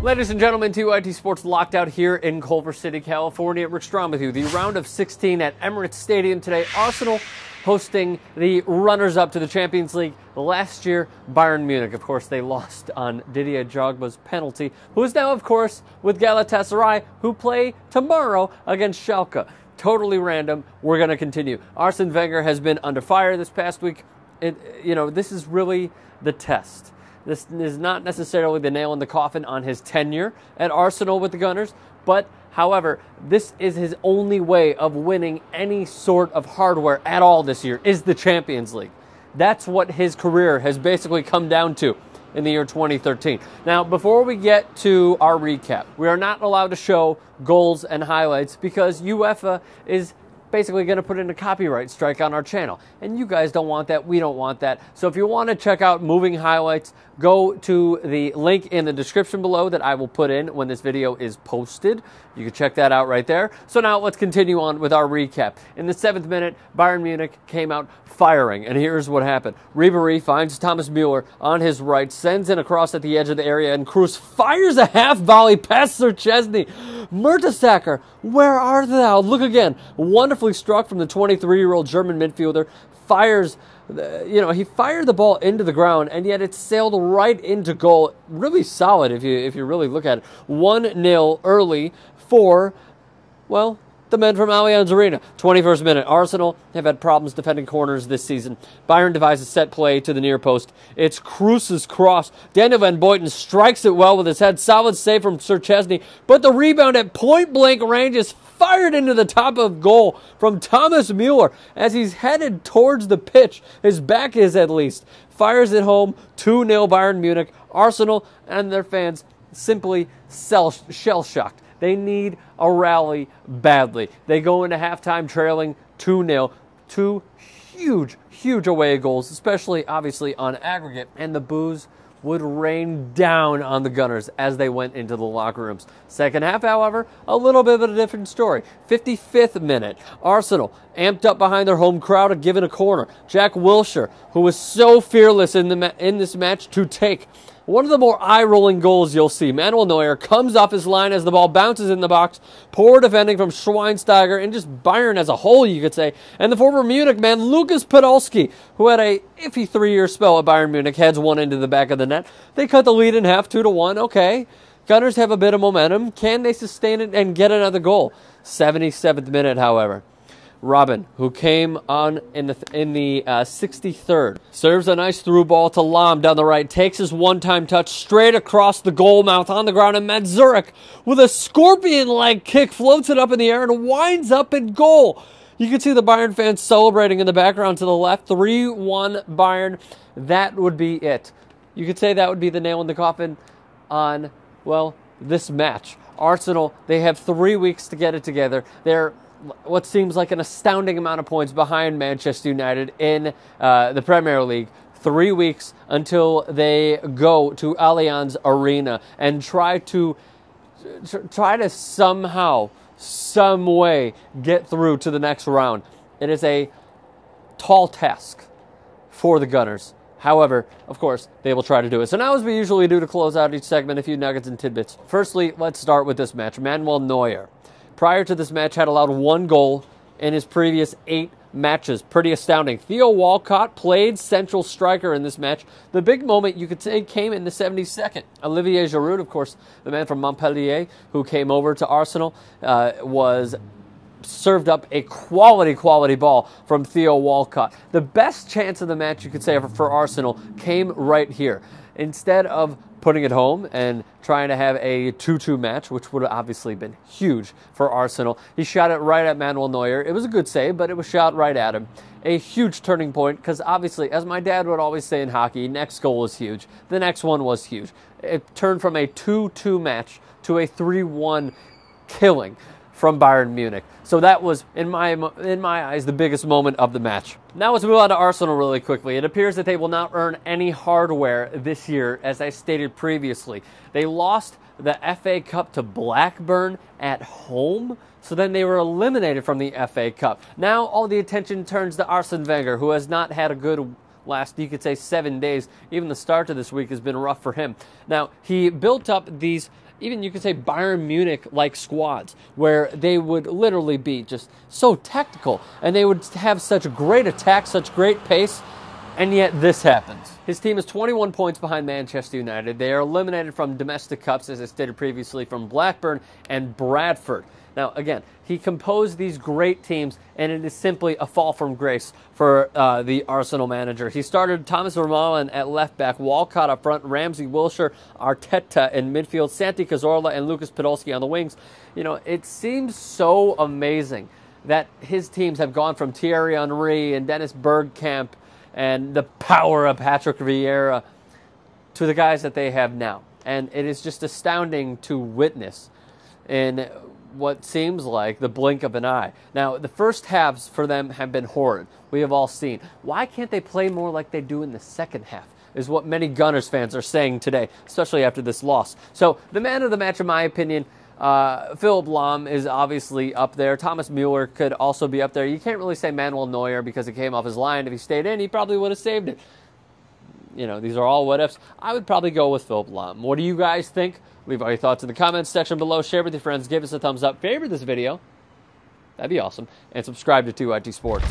Ladies and gentlemen, TYT Sports locked out here in Culver City, California. Rick Strom with you. The round of 16 at Emirates Stadium today. Arsenal hosting the runners-up to the Champions League last year, Bayern Munich. Of course, they lost on Didier Drogba's penalty, who is now, of course, with Galatasaray, who play tomorrow against Schalke. Totally random. We're going to continue. Arsene Wenger has been under fire this past week. This is really the test. This is not necessarily the nail in the coffin on his tenure at Arsenal with the Gunners, but, however, this is his only way of winning any sort of hardware at all this year, is the Champions League. That's what his career has basically come down to in the year 2013. Now, before we get to our recap, we are not allowed to show goals and highlights because UEFA is basically going to put in a copyright strike on our channel. And you guys don't want that. We don't want that. So if you want to check out moving highlights, go to the link in the description below that I will put in when this video is posted. You can check that out right there. So now let's continue on with our recap. In the 7th minute, Bayern Munich came out firing, and here's what happened. Ribéry finds Thomas Muller on his right, sends in across at the edge of the area, and Kroos fires a half volley past Szczesny. Mertesacker, where art thou? Look again. Wonderfully struck from the 23-year-old German midfielder. He fired the ball into the ground, and yet it sailed right into goal. Really solid if you really look at it. 1-0 early for, well, the men from Allianz Arena. 21st minute. Arsenal have had problems defending corners this season. Bayern devises set play to the near post. It's Kroos' cross. Daniel Van Boyten strikes it well with his head. Solid save from Szczesny, but the rebound at point-blank range is fired into the top of goal from Thomas Muller as he's headed towards the pitch. His back is, at least. Fires it home. 2-0 Bayern Munich. Arsenal and their fans simply shell-shocked. They need a rally badly. They go into halftime trailing 2-0. Two huge away goals, especially, obviously, on aggregate. And the boos would rain down on the Gunners as they went into the locker rooms. Second half, however, a little bit of a different story. 55th minute, Arsenal amped up behind their home crowd and given a corner. Jack Wilshere, who was so fearless in this match, to take one of the more eye-rolling goals you'll see. Manuel Neuer comes off his line as the ball bounces in the box. Poor defending from Schweinsteiger and just Bayern as a whole, you could say. And the former Munich man, Lukas Podolski, who had a iffy 3-year spell at Bayern Munich, heads one into the back of the net. They cut the lead in half, 2-1. Okay, Gunners have a bit of momentum. Can they sustain it and get another goal? 77th minute, however. Robin, who came on in the 63rd, serves a nice through ball to Lahm down the right, takes his one-time touch straight across the goal mouth on the ground, and Mazurek, with a scorpion-like kick, floats it up in the air and winds up in goal. You can see the Bayern fans celebrating in the background to the left. 3-1 Bayern. That would be it. You could say that would be the nail in the coffin on, well, this match. Arsenal, they have 3 weeks to get it together. They're what seems like an astounding amount of points behind Manchester United in the Premier League. 3 weeks until they go to Allianz Arena and try to somehow, some way get through to the next round. It is a tall task for the Gunners. However, of course, they will try to do it. So now, as we usually do to close out each segment, a few nuggets and tidbits. Firstly, let's start with this match. Manuel Neuer, prior to this match, had allowed 1 goal in his previous 8 matches. Pretty astounding. Theo Walcott played central striker in this match. The big moment, you could say, came in the 72nd. Olivier Giroud, of course, the man from Montpellier, who came over to Arsenal, was served up a quality ball from Theo Walcott. The best chance of the match, you could say, for Arsenal came right here. Instead of putting it home and trying to have a 2-2 match, which would have obviously been huge for Arsenal, he shot it right at Manuel Neuer. It was a good save, but it was shot right at him. A huge turning point, because obviously, as my dad would always say in hockey, next goal was huge. The next one was huge. It turned from a 2-2 match to a 3-1 killing from Bayern Munich. So that was, in my eyes, the biggest moment of the match. Now let's move on to Arsenal really quickly. It appears that they will not earn any hardware this year, as I stated previously. They lost the FA Cup to Blackburn at home, so then they were eliminated from the FA Cup. Now all the attention turns to Arsene Wenger, who has not had a good last, you could say, 7 days. Even the start of this week has been rough for him. Now, he built up these, even you could say Bayern Munich-like squads, where they would literally be just so technical, and they would have such great attack, such great pace, and yet this happens. His team is 21 points behind Manchester United. They are eliminated from domestic cups, as I stated previously, from Blackburn and Bradford. Now, again, he composed these great teams, and it is simply a fall from grace for the Arsenal manager. He started Thomas Muller at left back, Walcott up front, Ramsey, Wilshere, Arteta in midfield, Santi Cazorla, and Lukas Podolski on the wings. You know, it seems so amazing that his teams have gone from Thierry Henry and Dennis Bergkamp and the power of Patrick Vieira to the guys that they have now. And it is just astounding to witness in what seems like the blink of an eye. Now, the first halves for them have been horrid. We have all seen. Why can't they play more like they do in the second half, is what many Gunners fans are saying today, especially after this loss. So, the man of the match, in my opinion, Philipp Lahm is obviously up there. Thomas Muller could also be up there. You can't really say Manuel Neuer because he came off his line. If he stayed in, he probably would have saved it. You know, these are all what-ifs. I would probably go with Philipp Lahm. What do you guys think? Leave all your thoughts in the comments section below. Share with your friends. Give us a thumbs up. Favorite this video. That'd be awesome. And subscribe to 2IT Sports.